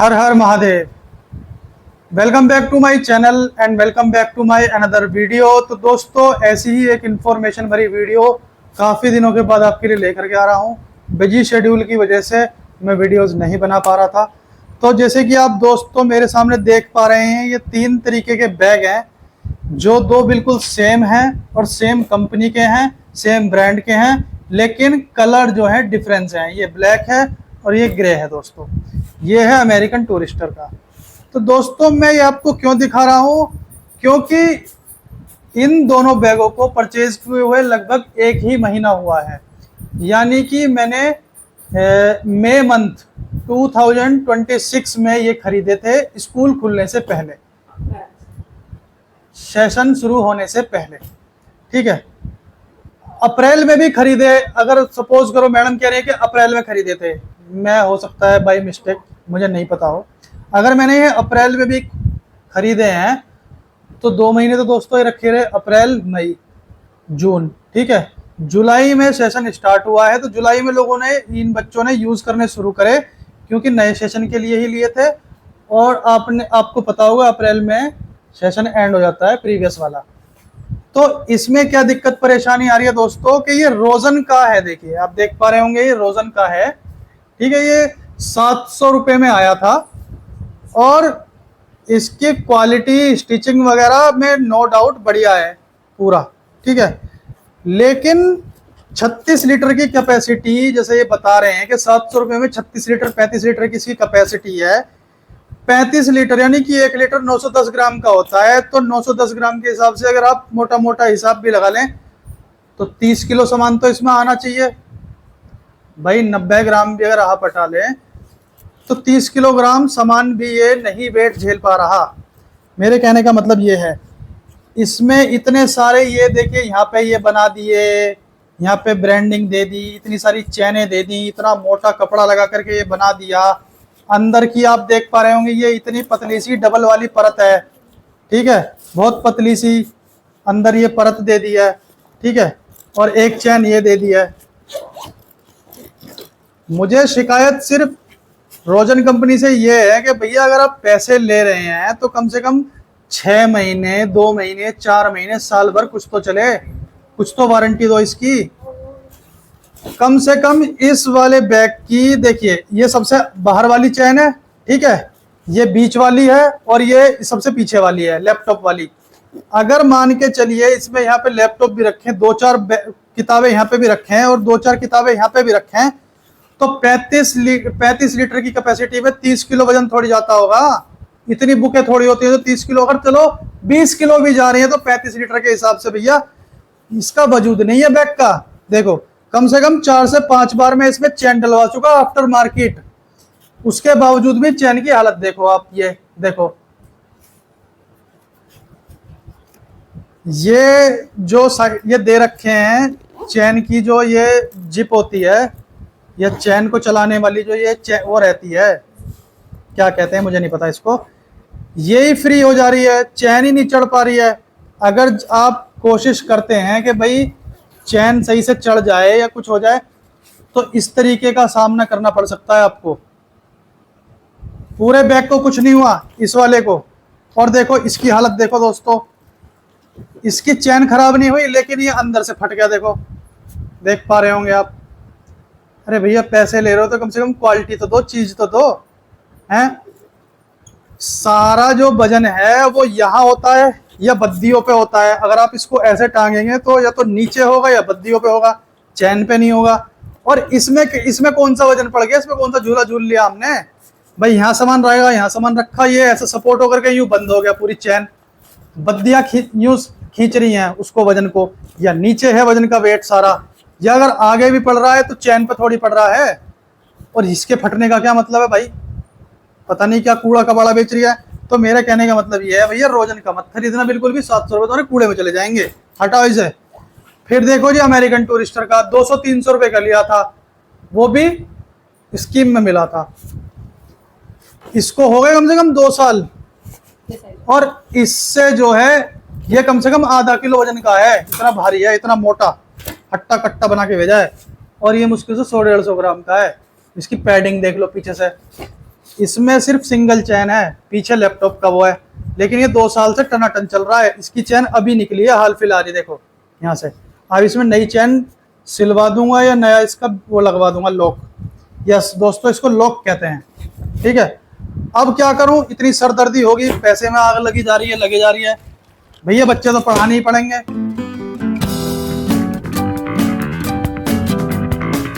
हर हर Mahadev. Welcome back to my channel and welcome back to my another video. तो दोस्तों, ऐसी ही एक इंफॉर्मेशन भरी वीडियो काफ़ी दिनों के बाद आपके लिए लेकर के आ रहा हूँ। बिजी शेड्यूल की वजह से मैं वीडियोस नहीं बना पा रहा था। तो जैसे कि आप दोस्तों मेरे सामने देख पा रहे हैं, ये 3 तरीके के बैग हैं जो दो बिल्कुल सेम हैं और सेम कंपनी के हैं, सेम ब्रांड के हैं, लेकिन कलर जो है डिफरेंस है। ये ब्लैक है और ये ग्रे है। दोस्तों, ये है अमेरिकन टूरिस्टर का। तो दोस्तों, मैं ये आपको क्यों दिखा रहा हूँ, क्योंकि इन दोनों बैगों को परचेज किए हुए लगभग एक ही महीना हुआ है। यानी कि मैंने मई मंथ 2026 में ये खरीदे थे, स्कूल खुलने से पहले, सेशन शुरू होने से पहले। ठीक है, अप्रैल में भी खरीदे। अगर सपोज करो मैडम कह रही है कि अप्रैल में खरीदे थे, मैं हो सकता है बाय मिस्टेक, मुझे नहीं पता हो। अगर मैंने ये अप्रैल में भी खरीदे हैं तो 2 महीने तो दोस्तों ये रखे रहे, अप्रैल मई जून। ठीक है, जुलाई में सेशन स्टार्ट हुआ है, तो जुलाई में लोगों ने, इन बच्चों ने यूज़ करने शुरू करे, क्योंकि नए सेशन के लिए ही लिए थे। और आपको पता होगा अप्रैल में सेशन एंड हो जाता है प्रीवियस वाला। तो इसमें क्या दिक्कत परेशानी आ रही है दोस्तों कि ये रोजन का है। देखिए, आप देख पा रहे होंगे ये रोजन का है। ठीक है, ये 700 रुपये में आया था और इसकी क्वालिटी स्टिचिंग वगैरह में नो डाउट बढ़िया है पूरा। ठीक है, लेकिन 36 लीटर की कैपेसिटी, जैसे ये बता रहे हैं कि 700 रुपये में 36 लीटर 35 लीटर की इसकी कैपेसिटी है। 35 लीटर यानी कि 1 लीटर 910 ग्राम का होता है। तो 910 ग्राम के हिसाब से अगर आप मोटा मोटा हिसाब भी लगा लें तो 30 किलो सामान तो इसमें आना चाहिए भाई। 90 ग्राम भी अगर आप हटा लें तो 30 किलोग्राम सामान भी ये नहीं वेट झेल पा रहा। मेरे कहने का मतलब ये है, इसमें इतने सारे, ये देखिए यहाँ पे ये बना दिए, यहाँ पे ब्रांडिंग दे दी, इतनी सारी चैनें दे दी, इतना मोटा कपड़ा लगा करके ये बना दिया। अंदर की आप देख पा रहे होंगे, ये इतनी पतली सी डबल वाली परत है। ठीक है, बहुत पतली सी अंदर ये परत दे दी है। ठीक है, और एक चैन ये दे दी है। मुझे शिकायत सिर्फ रोजन कंपनी से ये है कि भैया अगर आप पैसे ले रहे हैं तो कम से कम 6 महीने, 2 महीने, 4 महीने, साल भर कुछ तो चले, कुछ तो वारंटी दो इसकी कम से कम। इस वाले बैग की देखिए, ये सबसे बाहर वाली चैन है। ठीक है, ये बीच वाली है और ये सबसे पीछे वाली है, लैपटॉप वाली। अगर मान के चलिए इसमें यहाँ पे लैपटॉप भी रखें, 2-4 किताबें यहाँ पे भी रखें और 2-4 किताबें यहाँ पे भी रखें, तो 35 लीटर की कैपेसिटी में 30 किलो वजन थोड़ी जाता होगा। इतनी बुकें थोड़ी होती है तो 30 किलो, अगर चलो 20 किलो भी जा रही है तो 35 लीटर के हिसाब से भैया इसका वजूद नहीं है बैग का। देखो, कम से कम 4 से 5 बार मैं इसमें चैन डलवा चुका आफ्टर मार्केट, उसके बावजूद भी चैन की हालत देखो आप। ये देखो, ये जो ये दे रखे हैं चैन की, जो ये जिप होती है, ये चैन को चलाने वाली जो ये वो रहती है, क्या कहते हैं मुझे नहीं पता इसको, ये ही फ्री हो जा रही है, चैन ही नहीं चढ़ पा रही है। अगर आप कोशिश करते हैं कि भाई चैन सही से चढ़ जाए या कुछ हो जाए तो इस तरीके का सामना करना पड़ सकता है आपको। पूरे बैग को कुछ नहीं हुआ, इस वाले को। और देखो इसकी हालत देखो दोस्तों, इसकी चैन खराब नहीं हुई लेकिन ये अंदर से फट गया। देखो, देख पा रहे होंगे आप। अरे भैया पैसे ले रहे हो तो कम से कम क्वालिटी तो दो, चीज तो दो हैं। सारा जो वजन है वो यहाँ होता है या बद्दियों पे होता है। अगर आप इसको ऐसे टांगेंगे तो या तो नीचे होगा या बद्दियों पे होगा, चैन पे नहीं होगा। और इसमें कौन सा वजन पड़ गया, इसमें कौन सा झूला झूल लिया हमने भाई। यहाँ सामान रहेगा, यहाँ सामान रखा, ये ऐसे सपोर्ट होकर के यूं बंद हो गया पूरी चैन। बद्दियां यूं खींच रही हैं उसको, वजन को, या नीचे है वजन का वेट सारा, या अगर आगे भी पड़ रहा है तो चैन पे थोड़ी पड़ रहा है। और इसके फटने का क्या मतलब है भाई, पता नहीं क्या कूड़ा कबाड़ा बेच रही है। तो मेरा कहने का मतलब ये है भैया, रोजन का मत खरीदना बिल्कुल भी। 700 रुपये तुम्हारे कूड़े में चले जाएंगे, हटाओ इसे। फिर देखो जी, अमेरिकन टूरिस्टर का 200-300 रुपये का लिया था, वो भी स्कीम में मिला था। इसको हो गए कम से कम 2 साल, और इससे जो है ये कम से कम आधा किलो वजन का है। इतना भारी है, इतना मोटा, हट्टा कट्टा बना के भेजा है। और ये मुश्किल से 100-150 ग्राम का है। इसकी पैडिंग देख लो पीछे से, इसमें सिर्फ सिंगल चैन है, पीछे लैपटॉप का वो है, लेकिन ये 2 साल से टनाटन चल रहा है। इसकी चैन अभी निकली है हाल फिलहाल ही, देखो यहाँ से। अब इसमें नई चैन सिलवा दूंगा या नया इसका वो लगवा दूंगा लॉक। यस दोस्तों, इसको लॉक कहते हैं, ठीक है। अब क्या करूं, इतनी सरदर्दी होगी, पैसे में आग लगी जा रही है, लगी जा रही है। भैया बच्चे तो पढ़ाने ही पड़ेंगे,